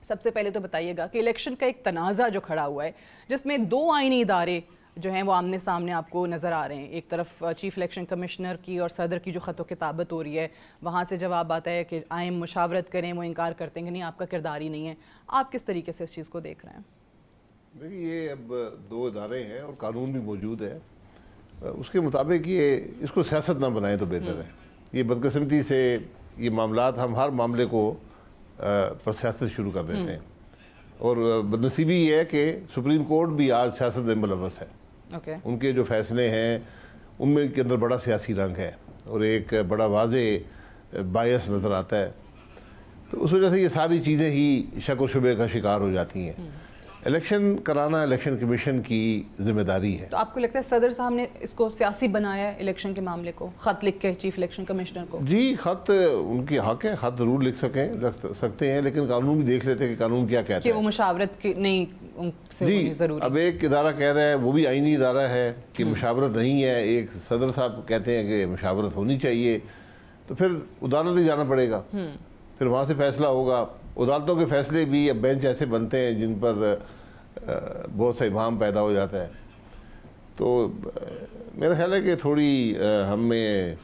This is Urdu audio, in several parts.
سب سے پہلے تو بتائیے گا کہ الیکشن کا ایک تنازع جو کھڑا ہوا ہے جس میں دو آئینی ادارے جو ہیں وہ آمنے سامنے آپ کو نظر آ رہے ہیں. ایک طرف چیف الیکشن کمشنر کی اور صدر کی جو خط و کتابت ہو رہی ہے, وہاں سے جواب آتا ہے کہ آئیں مشاورت کریں, وہ انکار کرتے ہیں کہ نہیں آپ کا کردار ہی نہیں ہے. آپ کس طریقے سے اس چیز کو دیکھ رہے ہیں؟ دیکھیے یہ اب دو ادارے ہیں اور قانون بھی موجود ہے, اس کے مطابق یہ اس کو سیاست نہ بنائیں تو بہتر ہے. یہ بدقسمتی سے یہ معاملات ہم ہر معاملے کو پر سیاست شروع کر دیتے ہیں, اور بدنصیبی یہ ہے کہ سپریم کورٹ بھی آج سیاست میں ملوث ہے. ان کے جو فیصلے ہیں ان میں کے اندر بڑا سیاسی رنگ ہے اور ایک بڑا واضح بائس نظر آتا ہے. تو اس وجہ سے یہ ساری چیزیں ہی شک و شبہ کا شکار ہو جاتی ہیں. الیکشن کرانا الیکشن کمیشن کی ذمہ داری ہے. تو آپ کو لگتا ہے صدر صاحب نے اس کو سیاسی بنایا ہے الیکشن کے معاملے کو, خط لکھ کے چیف الیکشن کمشنر کو؟ جی, خط ان کی حق ہے, خط ضرور لکھ سکتے ہیں, لیکن قانون بھی دیکھ لیتے ہیں کہ قانون کیا کہتا ہے کہ وہ مشاورت کی نہیں ان سے جی ضروری. اب ایک ادارہ کہہ رہا ہے, وہ بھی آئینی ادارہ ہے, کہ مشاورت نہیں ہے. ایک صدر صاحب کہتے ہیں کہ مشاورت ہونی چاہیے. تو پھر عدالت ہی جانا پڑے گا, پھر وہاں سے فیصلہ ہوگا. عدالتوں کے فیصلے بھی اب بینچ ایسے بنتے ہیں جن پر بہت سا ابہام پیدا ہو جاتا ہے. تو میرا خیال ہے کہ تھوڑی ہمیں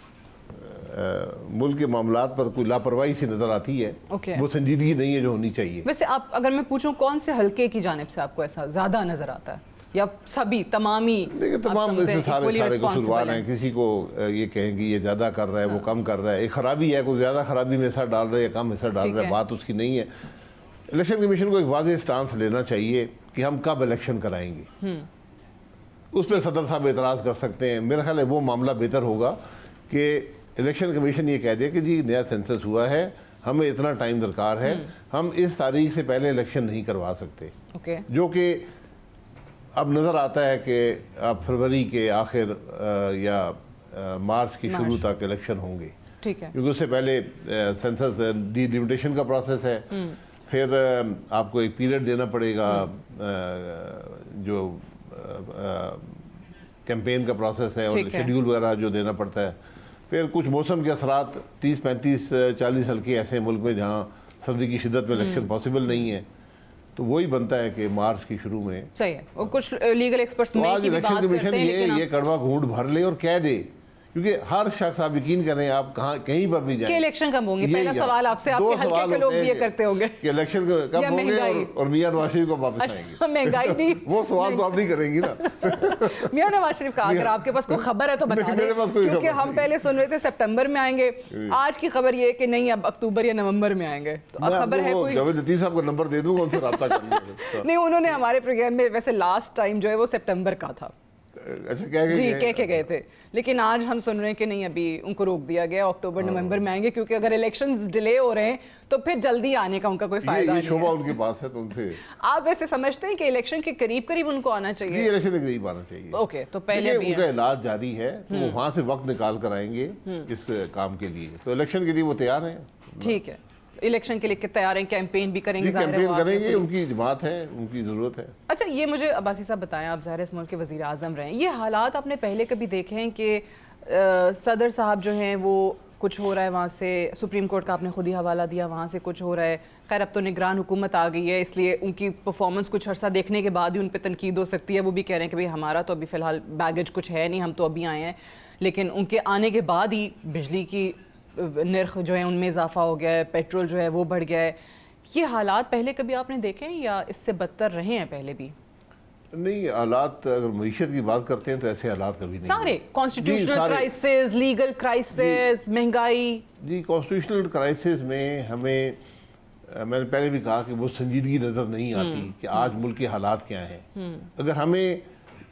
ملک کے معاملات پر کوئی لاپرواہی سی نظر آتی ہے. وہ سنجیدگی نہیں ہے جو ہونی چاہیے. ویسے آپ اگر میں پوچھوں کون سے حلقے کی جانب سے آپ کو ایسا زیادہ نظر آتا ہے, یا سبھی تمام اس میں سارے قصوروار ہیں. کسی کو یہ کہیں کہ یہ زیادہ کر رہا ہے, وہ کم کر رہا ہے, ایک خرابی ہے, کوئی زیادہ خرابی میں حصہ ڈال رہا ہے یا کم حصہ ڈال رہا ہے, بات اس کی نہیں ہے. الیکشن کمیشن کو ایک واضح سٹانس لینا چاہیے کہ ہم کب الیکشن کرائیں گے. اس پہ صدر صاحب اعتراض کر سکتے ہیں. میرا خیال ہے وہ معاملہ بہتر ہوگا کہ الیکشن کمیشن یہ کہہ دے کہ جی نیا سینسس ہوا ہے, ہمیں اتنا ٹائم درکار ہے, ہم اس تاریخ سے پہلے الیکشن نہیں کروا سکتے. جو کہ اب نظر آتا ہے کہ اب فروری کے آخر یا مارچ کی شروع تک الیکشن ہوں گے, کیونکہ اس سے پہلے سینسس ڈی لیمیٹیشن کا پروسیس ہے. پھر آپ کو ایک پیریڈ دینا پڑے گا, جو کیمپین کا پروسیس ہے, اور شیڈیول وغیرہ جو دینا پڑتا ہے. پھر کچھ موسم کے اثرات 30 35 40 حلقے ایسے ملک میں جہاں سردی کی شدت میں الیکشن پاسبل نہیں ہے, تو وہی بنتا ہے کہ مارچ کی شروع میں. صحیح ہے, اور کچھ لیگل ایکسپرٹس میں آج الیکشن کمیشن یہ کڑوا گھونٹ بھر لے اور کہہ دے, کیونکہ ہر شخص آپ یقین کریں, آپ کہیں پر بھی جائیں کہ الیکشن کب ہوں گے. پہلا سوال آپ سے, آپ کے حلقے کے لوگ بھی یہ کرتے ہوں گے کہ الیکشن کب ہوں گے اور میاں نواز شریف کو واپس آئیں گے. مہنگائی نہیں, وہ سوال تو آپ نہیں کریں گی نا. میاں نواز شریف کا اگر آپ کے پاس کوئی خبر ہے تو بتا دیں, کیونکہ ہم پہلے سن رہے تھے سپٹمبر میں آئیں گے, آج کی خبر یہ ہے کہ نہیں اب اکتوبر یا نومبر میں آئیں گے. تو خبر ہے کوئی؟ جاوید لطیف صاحب کا نمبر دے دوں گا, ان سے رابطہ کر لیں. نہیں, انہوں نے ہمارے پروگرام میں ویسے لاسٹ ٹائم جو ہے وہ سپٹمبر کا تھا. اچھا, کہہ کے گئے تھے, لیکن آج ہم سن رہے ہیں کہ نہیں, ابھی ان کو روک دیا گیا, اکتوبر نومبر میں آئیں گے, کیونکہ اگر الیکشنز ڈیلے ہو رہے ہیں تو پھر جلدی آنے کا ان کا کوئی فائدہ نہیں ہے. یہ شعبہ ان کے پاس ہے, تو ان سے آپ ویسے سمجھتے ہیں کہ الیکشن کے قریب ان کو آنا چاہیے؟ جی, الیکشن کے قریب آنا چاہیے. اوکے, تو پہلے بھی ان کا علاج جاری ہے, تو وہ وہاں سے وقت نکال کر آئیں گے اس کام کے لیے. تو الیکشن کے لیے وہ تیار ہیں. ٹھیک ہے, الیکشن کے لیے تیار ہیں, کیمپین بھی کریں گے, کیمپین کریں گے, ان کی جماعت ہے, ان کی ضرورت ہے. اچھا, یہ مجھے عباسی صاحب بتائیں, آپ ظاہر اس ملک کے وزیر اعظم رہے ہیں, یہ حالات آپ نے پہلے کبھی دیکھے ہیں کہ صدر صاحب جو ہیں وہ کچھ ہو رہا ہے وہاں سے, سپریم کورٹ کا آپ نے خود ہی حوالہ دیا, وہاں سے کچھ ہو رہا ہے, خیر اب تو نگران حکومت آ گئی ہے, اس لیے ان کی پرفارمنس کچھ عرصہ دیکھنے کے بعد ہی ان پہ تنقید ہو سکتی ہے. وہ بھی کہہ رہے ہیں کہ بھئی ہمارا تو ابھی فی الحال بیگیج کچھ ہے نہیں, ہم تو ابھی آئے ہیں, لیکن ان کے آنے کے بعد ہی بجلی کی نرخ جو ہے ان میں اضافہ ہو گیا ہے, پیٹرول جو ہے وہ بڑھ گیا ہے. یہ حالات پہلے کبھی آپ نے دیکھے ہیں یا اس سے بدتر رہے ہیں پہلے بھی؟ نہیں, حالات اگر معیشت کی بات کرتے ہیں تو ایسے حالات کبھی نہیں. سارے کانسٹیٹیوشنل کرائسس, لیگل کرائسس, مہنگائی. جی, کانسٹیٹیوشنل کرائسس میں ہمیں, میں نے پہلے بھی کہا کہ وہ سنجیدگی نظر نہیں آتی کہ آج ملک کے حالات کیا ہیں. اگر ہمیں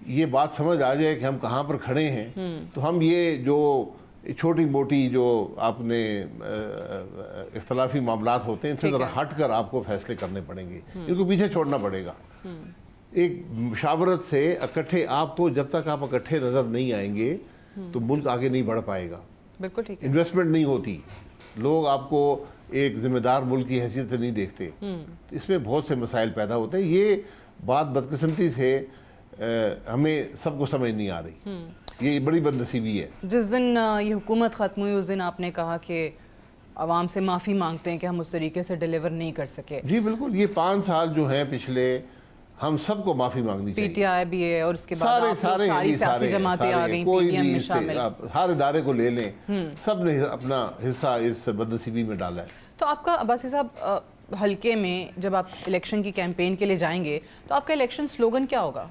یہ بات سمجھ آ جائے کہ ہم کہاں پر کھڑے ہیں, تو ہم یہ جو چھوٹی موٹی جو آپ نے اختلافی معاملات ہوتے ہیں, ان سے ذرا ہٹ کر آپ کو فیصلے کرنے پڑیں گے, ان کو پیچھے چھوڑنا پڑے گا. ایک مشاورت سے اکٹھے, آپ کو جب تک آپ اکٹھے نظر نہیں آئیں گے تو ملک آگے نہیں بڑھ پائے گا. بالکل ٹھیک ہے. انویسٹمنٹ نہیں ہوتی, لوگ آپ کو ایک ذمہ دار ملک کی حیثیت سے نہیں دیکھتے. اس میں بہت سے مسائل پیدا ہوتے ہیں. یہ بات بدقسمتی سے ہمیں سب کو سمجھ نہیں آ رہی. یہ بڑی بدنصیبی ہے. جس دن یہ حکومت ختم ہوئی اس دن آپ نے کہا کہ عوام سے معافی مانگتے ہیں کہ ہم اس طریقے سے ڈیلیور نہیں کر سکے. جی بالکل, یہ 5 سال جو ہیں پچھلے, ہم سب کو معافی مانگنی چاہیے. پی ٹی آئی بھی ہے اور اس کے بعد ساری سیاسی جماعتیں آ گئیں, کوئی پی ٹی ایم بھی میں اس شامل. سے ہر ادارے کو لے لیں, سب نے اپنا حصہ اس بدنصیبی میں ڈالا ہے. تو آپ کا عباسی صاحب حلقے میں جب آپ الیکشن کی کیمپین کے لیے جائیں گے تو آپ کا الیکشن سلوگن کیا ہوگا,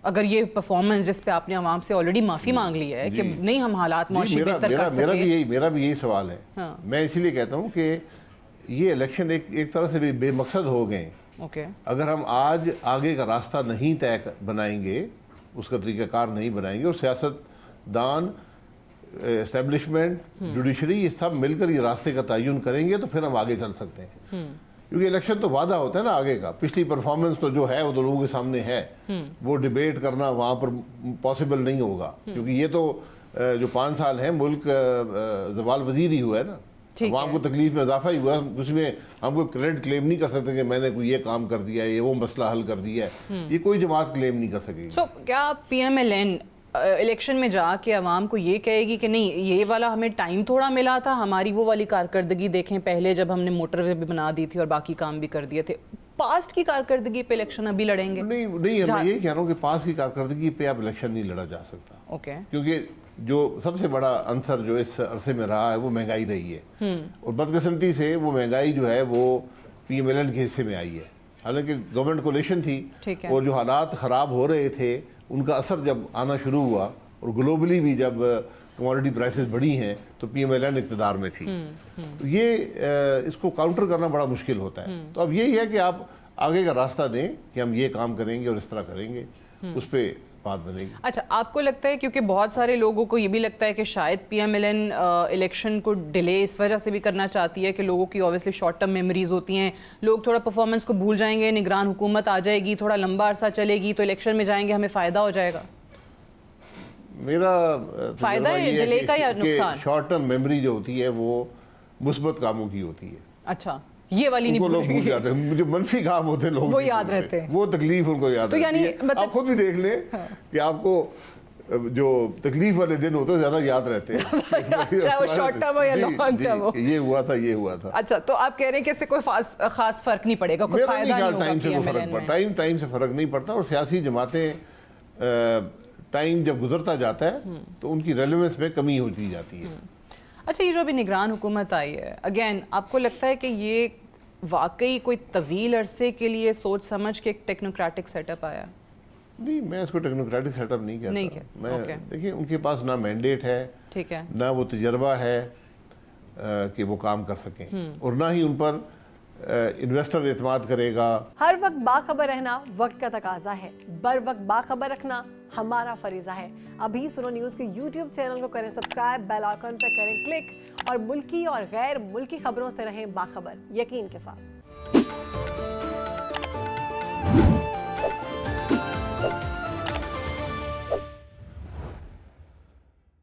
اگر یہ پرفارمنس جس پہ آپ نے عوام سے آلریڈی معافی مانگ لی ہے کہ نہیں ہم حالات معاشی بہتر کر سکے؟ میرا بھی یہی سوال ہے. میں اسی لیے کہتا ہوں کہ یہ الیکشن ایک طرح سے بے مقصد ہو گئے. اگر ہم آج آگے کا راستہ نہیں طے بنائیں گے, اس کا طریقہ کار نہیں بنائیں گے, اور سیاست دان, اسٹیبلشمنٹ, جوڈیشری, یہ سب مل کر یہ راستے کا تعین کریں گے تو پھر ہم آگے چل سکتے ہیں. کیونکہ الیکشن تو وعدہ ہوتا ہے نا آگے کا. پچھلی پرفارمنس تو جو ہے وہ تو لوگوں کے سامنے ہے, وہ ڈیبیٹ کرنا وہاں پر پاسبل نہیں ہوگا. کیونکہ یہ تو جو 5 سال ہیں ملک زوال وزیر ہی ہوا ہے نا, عوام کو تکلیف میں اضافہ ہی ہوا ہے. اس میں ہم کوئی کریڈٹ کلیم نہیں کر سکتے کہ میں نے کوئی یہ کام کر دیا ہے, یہ وہ مسئلہ حل کر دیا ہے. یہ کوئی جماعت کلیم نہیں کر سکے گی. سو کیا P M L N election میں جا کے عوام کو یہ کہے گی کہ نہیں یہ والا ہمیں ٹائم تھوڑا ملا تھا, ہماری وہ والی کارکردگی دیکھیں پہلے جب ہم نے موٹر وے بھی بنا دی تھی اور باقی کام بھی کر دیے تھے, پاسٹ کی کارکردگی پہ الیکشن ابھی لڑیں گے؟ نہیں, میں یہی کہہ رہا ہوں کہ پاسٹ کی کارکردگی پہ اب الیکشن نہیں لڑا جا سکتا. کیونکہ جو سب سے بڑا عنصر جو اس عرصے میں رہا ہے وہ مہنگائی رہی ہے, اور بدقسمتی سے وہ مہنگائی جو ہے وہ پی ایم ایل این کے حصے میں آئی ہے. حالانکہ گورنمنٹ کولیشن تھی, اور جو حالات خراب ہو رہے تھے ان کا اثر جب آنا شروع ہوا, اور گلوبلی بھی جب کموڈٹی پرائسز بڑھی ہیں تو پی ایم ایل این اقتدار میں تھی. یہ اس کو کاؤنٹر کرنا بڑا مشکل ہوتا ہے. تو اب یہی ہے کہ آپ آگے کا راستہ دیں کہ ہم یہ کام کریں گے اور اس طرح کریں گے, اس پہ بات بنے گی. اچھا, آپ کو لگتا ہے, کیونکہ بہت سارے لوگوں کو یہ بھی لگتا ہے کہ شاید P M L N election کو ڈیلے اس وجہ سے بھی کرنا چاہتی ہے کہ لوگوں کی اوبیسلی شارٹ ٹرم میموریز ہوتی ہیں, لوگ تھوڑا پرفارمنس کو بھول جائیں گے, نگران حکومت آ جائے گی, تھوڑا لمبا عرصہ چلے گی, تو الیکشن میں جائیں گے ہمیں فائدہ ہو جائے گا. میرا فائدہ ہے ڈیلے کا یا نقصان؟ شارٹ ٹرم میموری جو ہوتی ہے وہ مثبت کاموں کی ہوتی ہے. اچھا, یہ والی نہیں لوگ بھول جاتے ہیں, جو منفی کام ہوتے ہیں لوگ وہ یاد رہتے ہیں, وہ تکلیف ان کو یاد رہتی ہے. آپ خود بھی دیکھ لیں کہ آپ کو جو تکلیف والے دن ہوتے ہیں زیادہ یاد رہتے ہیں, چاہے وہ شارٹ ٹرم ہو یا لانگ ٹرم ہو. یہ ہوا تھا, یہ ہوا تھا. اچھا, تو آپ کہہ رہے ہیں کہ اس سے کوئی خاص فرق نہیں پڑے گا, کوئی فائدہ نہیں ہوگا. ٹائم سے فرق نہیں پڑتا, اور سیاسی جماعتیں ٹائم جب گزرتا جاتا ہے تو ان کی ریلیونس میں کمی ہوتی جاتی ہے. اچھا, یہ جو ابھی نگران حکومت آئی ہے, اگین آپ کو لگتا ہے کہ یہ واقعی کوئی طویل عرصے کے لیے سوچ سمجھ کے ایک ٹیکنوکریٹک سیٹ اپ آیا؟ نہیں, میں اس کو ٹیکنوکریٹک سیٹ اپ نہیں کہتا. میں دیکھیں ان کے پاس نہ مینڈیٹ ہے, نہ وہ تجربہ ہے کہ وہ کام کر سکیں, اور نہ ہی ان پر انویسٹر اعتماد کرے گا. ہر وقت باخبر رہنا وقت کا تقاضا ہے, بر وقت باخبر رکھنا ہمارا فریضہ ہے. ابھی سنو نیوز کے یوٹیوب چینل کو کریں سبسکرائب, بیل آئیکن پہ کریں کلک, اور ملکی اور غیر ملکی خبروں سے رہیں باخبر یقین کے ساتھ.